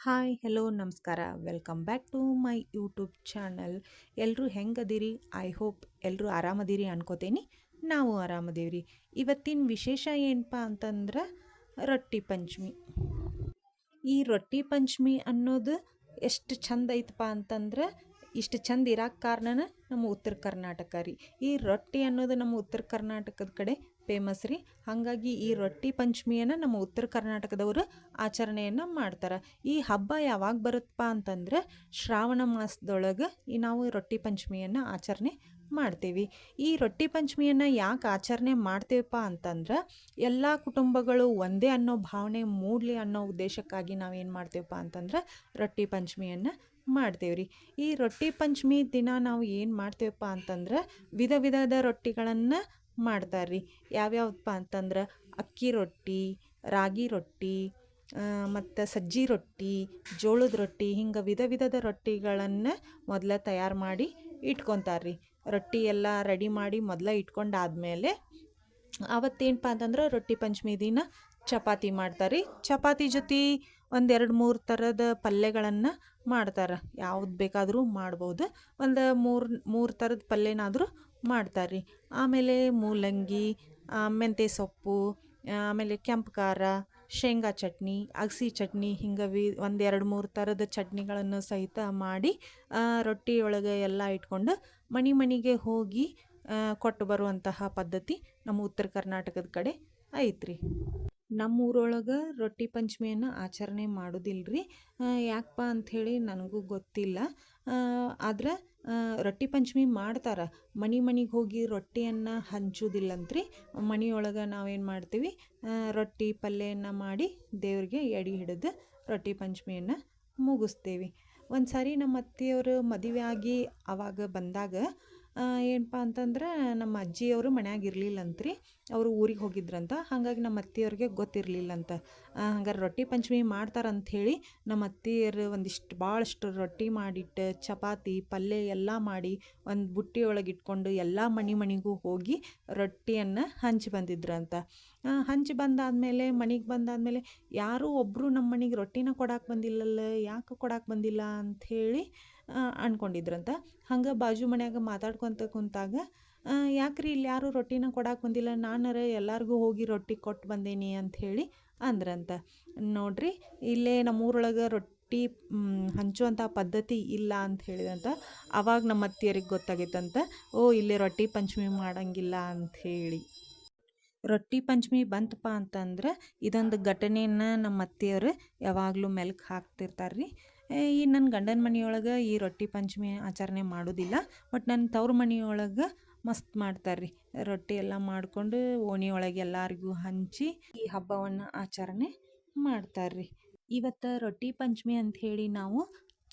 Hi hello ನಮಸ್ಕಾರ welcome back to my YouTube channel. ಎಲ್ಲರೂ ಹೆಂಗದಿರಿ? ಐ ಹೋಪ್ ಎಲ್ಲರೂ ಆರಾಮದಿರಿ ಅನ್ಕೋತೇನಿ. ನಾವು ಆರಾಮದೇವ್ರಿ. ಇವತ್ತಿನ ವಿಶೇಷ ಏನಪ್ಪ ಅಂತಂದ್ರೆ ರೊಟ್ಟಿ ಪಂಚಮಿ. ಈ ರೊಟ್ಟಿ ಪಂಚಮಿ ಅನ್ನೋದು ಎಷ್ಟು ಚಂದ ಐತಪ್ಪ ಅಂತಂದ್ರೆ ಇಷ್ಟು ಚಂದ ಇರೋಕ್ಕೆ ಕಾರಣನ ನಮ್ಮ ಉತ್ತರ ಕರ್ನಾಟಕ ರೀ. ಈ ರೊಟ್ಟಿ ಅನ್ನೋದು ನಮ್ಮ ಉತ್ತರ ಕರ್ನಾಟಕದ ಕಡೆ ಫೇಮಸ್ ರೀ. ಹಾಗಾಗಿ ಈ ರೊಟ್ಟಿ ಪಂಚಮಿಯನ್ನು ನಮ್ಮ ಉತ್ತರ ಕರ್ನಾಟಕದವರು ಆಚರಣೆಯನ್ನು ಮಾಡ್ತಾರೆ. ಈ ಹಬ್ಬ ಯಾವಾಗ ಬರುತ್ತಪ್ಪ ಅಂತಂದ್ರೆ ಶ್ರಾವಣ ಮಾಸದೊಳಗೆ ನಾವು ರೊಟ್ಟಿ ಪಂಚಮಿಯನ್ನು ಆಚರಣೆ ಮಾಡ್ತೀವಿ. ಈ ರೊಟ್ಟಿ ಪಂಚಮಿಯನ್ನು ಯಾಕೆ ಆಚರಣೆ ಮಾಡ್ತೇವಪ್ಪ ಅಂತಂದ್ರೆ ಎಲ್ಲ ಕುಟುಂಬಗಳು ಒಂದೇ ಅನ್ನೋ ಭಾವನೆ ಮೂಡಲಿ ಅನ್ನೋ ಉದ್ದೇಶಕ್ಕಾಗಿ ನಾವೇನು ಮಾಡ್ತೇವಪ್ಪ ಅಂತಂದ್ರೆ ರೊಟ್ಟಿ ಪಂಚಮಿಯನ್ನು ಮಾಡ್ತೇವ್ರಿ. ಈ ರೊಟ್ಟಿ ಪಂಚಮಿ ದಿನ ನಾವು ಏನು ಮಾಡ್ತೇವಪ್ಪ ಅಂತಂದ್ರೆ ವಿಧ ವಿಧದ ರೊಟ್ಟಿಗಳನ್ನು ಮಾಡ್ತಾರ್ರಿ. ಯಾವ್ಯಾವಪ್ಪ ಅಂತಂದ್ರೆ ಅಕ್ಕಿ ರೊಟ್ಟಿ, ರಾಗಿ ರೊಟ್ಟಿ, ಮತ್ತು ಸಜ್ಜಿ ರೊಟ್ಟಿ, ಜೋಳದ ರೊಟ್ಟಿ, ಹಿಂಗೆ ವಿಧ ವಿಧದ ರೊಟ್ಟಿಗಳನ್ನು ಮೊದಲ ತಯಾರು ಮಾಡಿ ಇಟ್ಕೊತಾರ್ರಿ. ರೊಟ್ಟಿ ಎಲ್ಲ ರೆಡಿ ಮಾಡಿ ಮೊದಲ ಇಟ್ಕೊಂಡಾದ್ಮೇಲೆ ಅವತ್ತೇನಪ್ಪ ಅಂತಂದ್ರೆ ರೊಟ್ಟಿ ಪಂಚಮಿ ದಿನ ಚಪಾತಿ ಮಾಡ್ತಾರೆ. ಚಪಾತಿ ಜೊತೆ ಒಂದೆರಡು ಮೂರು ಥರದ ಪಲ್ಯಗಳನ್ನು ಮಾಡ್ತಾರೆ. ಯಾವ್ದು ಬೇಕಾದರೂ ಮಾಡ್ಬೋದು. ಒಂದು ಮೂರು ಥರದ ಪಲ್ಯನಾದರೂ ಮಾಡ್ತಾರೆ. ಆಮೇಲೆ ಮೂಲಂಗಿ, ಮೆಂತ್ಯ ಸೊಪ್ಪು, ಆಮೇಲೆ ಕೆಂಪು ಖಾರ, ಶೇಂಗಾ ಚಟ್ನಿ, ಅಗಸಿ ಚಟ್ನಿ, ಹಿಂಗೆ ಒಂದೆರಡು ಮೂರು ಥರದ ಚಟ್ನಿಗಳನ್ನು ಸಹಿತ ಮಾಡಿ ರೊಟ್ಟಿ ಒಳಗೆ ಎಲ್ಲ ಇಟ್ಕೊಂಡು ಮನೆಗೆ ಹೋಗಿ ಕೊಟ್ಟು ಬರುವಂತಹ ಪದ್ಧತಿ ನಮ್ಮ ಉತ್ತರ ಕರ್ನಾಟಕದ ಕಡೆ ಐತ್ರಿ. ನಮ್ಮೂರೊಳಗೆ ರೊಟ್ಟಿ ಪಂಚಮಿಯನ್ನು ಆಚರಣೆ ಮಾಡೋದಿಲ್ಲರಿ. ಯಾಕಪ್ಪ ಅಂಥೇಳಿ ನನಗೂ ಗೊತ್ತಿಲ್ಲ. ಆದ್ರೆ ರೊಟ್ಟಿ ಪಂಚಮಿ ಮಾಡ್ತಾರೆ. ಮನೆಗೆ ಹೋಗಿ ರೊಟ್ಟಿಯನ್ನು ಹಂಚೋದಿಲ್ಲಂತ್ರಿ. ಮನೆಯೊಳಗೆ ನಾವೇನು ಮಾಡ್ತೀವಿ, ರೊಟ್ಟಿ ಪಲ್ಯವನ್ನು ಮಾಡಿ ದೇವ್ರಿಗೆ ಎಡೆ ಹಿಡಿದು ರೊಟ್ಟಿ ಪಂಚಮಿಯನ್ನು ಮುಗಿಸ್ತೇವೆ. ಒಂದು ಸಾರಿ ನಮ್ಮ ಅತ್ತೆಯವರು ಮದುವೆ ಆಗಿ ಆವಾಗ ಬಂದಾಗ ಏನಪ್ಪ ಅಂತಂದ್ರೆ ನಮ್ಮ ಅಜ್ಜಿಯವರು ಮನ್ಯಾಗ ಇರಲಿಲ್ಲಂತ್ರಿ. ಅವರು ಊರಿಗೆ ಹೋಗಿದ್ರಂತ. ಹಾಗಾಗಿ ನಮ್ಮ ಅತ್ತೆಯವ್ರಿಗೆ ಗೊತ್ತಿರಲಿಲ್ಲಂತ. ಹಂಗಾರೆ ರೊಟ್ಟಿ ಪಂಚಮಿ ಮಾಡ್ತಾರಂಥೇಳಿ ನಮ್ಮ ಅತ್ತೆಯರು ಭಾಳಷ್ಟು ರೊಟ್ಟಿ ಮಾಡಿಟ್ಟು ಚಪಾತಿ ಪಲ್ಯ ಎಲ್ಲ ಮಾಡಿ ಒಂದು ಬುಟ್ಟಿ ಒಳಗೆ ಇಟ್ಕೊಂಡು ಎಲ್ಲ ಮನೆಗೂ ಹೋಗಿ ರೊಟ್ಟಿಯನ್ನು ಹಂಚಿ ಬಂದಿದ್ರಂತ. ಹಂಚಿ ಮನೆಗೆ ಬಂದಾದಮೇಲೆ ಯಾರೂ ಒಬ್ಬರು ನಮ್ಮ ಮನೆಗೆ ರೊಟ್ಟಿನ ಕೊಡಕ್ಕೆ ಬಂದಿಲ್ಲಲ್ಲ, ಯಾಕೆ ಕೊಡಕ್ಕೆ ಬಂದಿಲ್ಲ ಅಂಥೇಳಿ ಅಂದ್ಕೊಂಡಿದ್ರಂತ. ಹಂಗೆ ಬಾಜು ಮನ್ಯಾಗ ಮಾತಾಡ್ಕೊತ ಕುಂತಾಗ ಯಾಕ್ರಿ ಇಲ್ಲಿ ಯಾರೂ ರೊಟ್ಟಿನ ಕೊಡಕ್ಕೆ ಬಂದಿಲ್ಲ, ನಾನರ ಎಲ್ಲರಿಗೂ ಹೋಗಿ ರೊಟ್ಟಿ ಕೊಟ್ಟು ಬಂದೇನಿ ಅಂಥೇಳಿ ಅಂದ್ರಂತ. ನೋಡ್ರಿ, ಇಲ್ಲೇ ನಮ್ಮೂರೊಳಗೆ ರೊಟ್ಟಿ ಹಂಚುವಂಥ ಪದ್ಧತಿ ಇಲ್ಲ ಅಂತ ಹೇಳಿದಂತ. ಆವಾಗ ನಮ್ಮ ಅತ್ತಿಯರಿಗೆ ಗೊತ್ತಾಗೈತಂತ, ಇಲ್ಲೇ ರೊಟ್ಟಿ ಪಂಚಮಿ ಮಾಡಂಗಿಲ್ಲ ಅಂಥೇಳಿ. ರೊಟ್ಟಿ ಪಂಚಮಿ ಬಂತಪ್ಪ ಅಂತಂದ್ರೆ ಇದೊಂದು ಘಟನೆಯನ್ನು ನಮ್ಮ ಅತ್ತೆಯವರು ಯಾವಾಗಲೂ ಮೆಲ್ಕು ಹಾಕ್ತಿರ್ತಾರೆ ರೀ. ಈ ನನ್ನ ಗಂಡನ ಮನೆಯೊಳಗೆ ಈ ರೊಟ್ಟಿ ಪಂಚಮಿ ಆಚರಣೆ ಮಾಡೋದಿಲ್ಲ. ಬಟ್ ನನ್ನ ತವ್ರ ಮನೆಯೊಳಗೆ ಮಸ್ತ್ ಮಾಡ್ತಾರೆ ರೀ. ರೊಟ್ಟಿ ಎಲ್ಲ ಮಾಡಿಕೊಂಡು ಓಣಿಯೊಳಗೆ ಎಲ್ಲರಿಗೂ ಹಂಚಿ ಈ ಹಬ್ಬವನ್ನು ಆಚರಣೆ ಮಾಡ್ತಾರೆ ರೀ. ಇವತ್ತು ರೊಟ್ಟಿ ಪಂಚಮಿ ಅಂಥೇಳಿ ನಾವು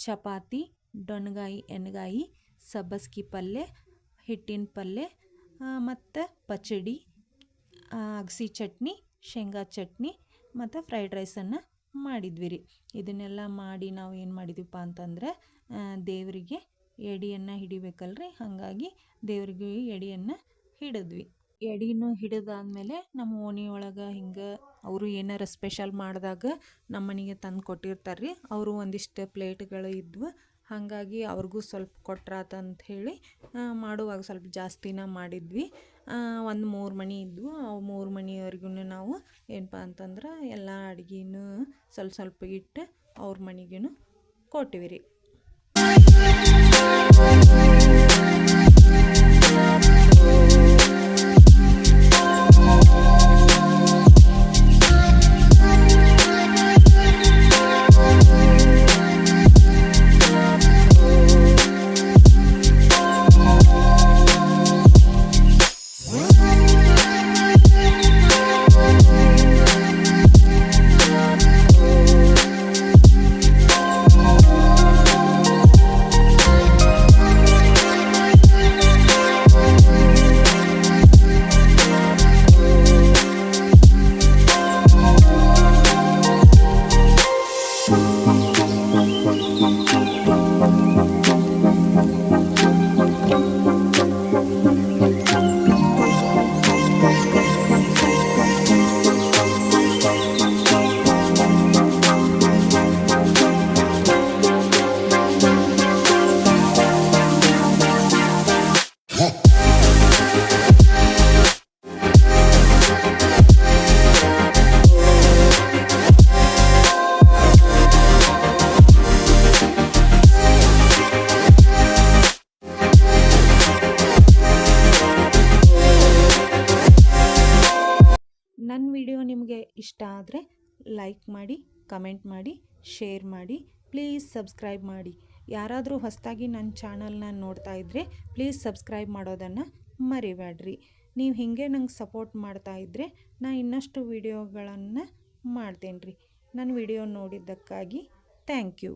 ಚಪಾತಿ, ಡೊಣ್ಗಾಯಿ, ಎಣ್ಗಾಯಿ, ಸಬ್ಬಸ್ಗಿ ಪಲ್ಯ, ಹಿಟ್ಟಿನ ಪಲ್ಯ, ಮತ್ತು ಪಚಡಿ, ಅಗಸಿ ಚಟ್ನಿ, ಶೇಂಗಾ ಚಟ್ನಿ ಮತ್ತು ಫ್ರೈಡ್ ರೈಸನ್ನು ಮಾಡಿದ್ವಿ ರೀ. ಇದನ್ನೆಲ್ಲ ಮಾಡಿ ನಾವು ಏನು ಮಾಡಿದ್ವಿಪ್ಪ ಅಂತಂದ್ರೆ ದೇವರಿಗೆ ಎಡೆಯನ್ನು ಹಿಡಿಬೇಕಲ್ರಿ. ಹಾಗಾಗಿ ದೇವ್ರಿಗೆ ಎಡೆಯನ್ನು ಹಿಡಿದ್ವಿ. ಎಡೆನೂ ಹಿಡಿದಾದ್ಮೇಲೆ ನಮ್ಮ ಓಣಿಯೊಳಗೆ ಹಿಂಗೆ ಅವರು ಏನಾರು ಸ್ಪೆಷಲ್ ಮಾಡಿದಾಗ ನಮ್ಮ ಮನೆಗೆ ತಂದು ಕೊಟ್ಟಿರ್ತಾರೆ ರೀ. ಅವರು ಒಂದಿಷ್ಟು ಪ್ಲೇಟ್ಗಳು ಇದ್ವು. ಹಾಗಾಗಿ ಅವ್ರಿಗೂ ಸ್ವಲ್ಪ ಕೊಟ್ರಾತಂತ ಹೇಳಿ ಮಾಡುವಾಗ ಸ್ವಲ್ಪ ಜಾಸ್ತಿನ ಮಾಡಿದ್ವಿ. ಒಂದು 3 ಮನೆ ಇದ್ವು. ಅವು 3 ಮನೆಯವ್ರಿಗೂ ನಾವು ಏನಪ್ಪ ಅಂತಂದ್ರೆ ಎಲ್ಲ ಅಡುಗೆನೂ ಸ್ವಲ್ಪ ಇಟ್ಟು ಅವ್ರ ಮನೆಗೂ ಕೊಟ್ಟಿವಿ ರೀ. ನನ್ನ ವಿಡಿಯೋ ನಿಮಗೆ ಇಷ್ಟ ಆದರೆ ಲೈಕ್ ಮಾಡಿ, ಕಮೆಂಟ್ ಮಾಡಿ, ಶೇರ್ ಮಾಡಿ, ಪ್ಲೀಸ್ ಸಬ್ಸ್ಕ್ರೈಬ್ ಮಾಡಿ. ಯಾರಾದರೂ ಹೊಸದಾಗಿ ನನ್ನ ಚಾನಲ್ನ ನೋಡ್ತಾ ಇದ್ದರೆ ಪ್ಲೀಸ್ ಸಬ್ಸ್ಕ್ರೈಬ್ ಮಾಡೋದನ್ನು ಮರಿಬೇಡ್ರಿ. ನೀವು ಹೀಗೆ ನಂಗೆ ಸಪೋರ್ಟ್ ಮಾಡ್ತಾ ಇದ್ದರೆ ನಾನು ಇನ್ನಷ್ಟು ವಿಡಿಯೋಗಳನ್ನು ಮಾಡ್ತೇನೆ ರೀ. ನನ್ನ ವಿಡಿಯೋ ನೋಡಿದ್ದಕ್ಕಾಗಿ ಥ್ಯಾಂಕ್ ಯು.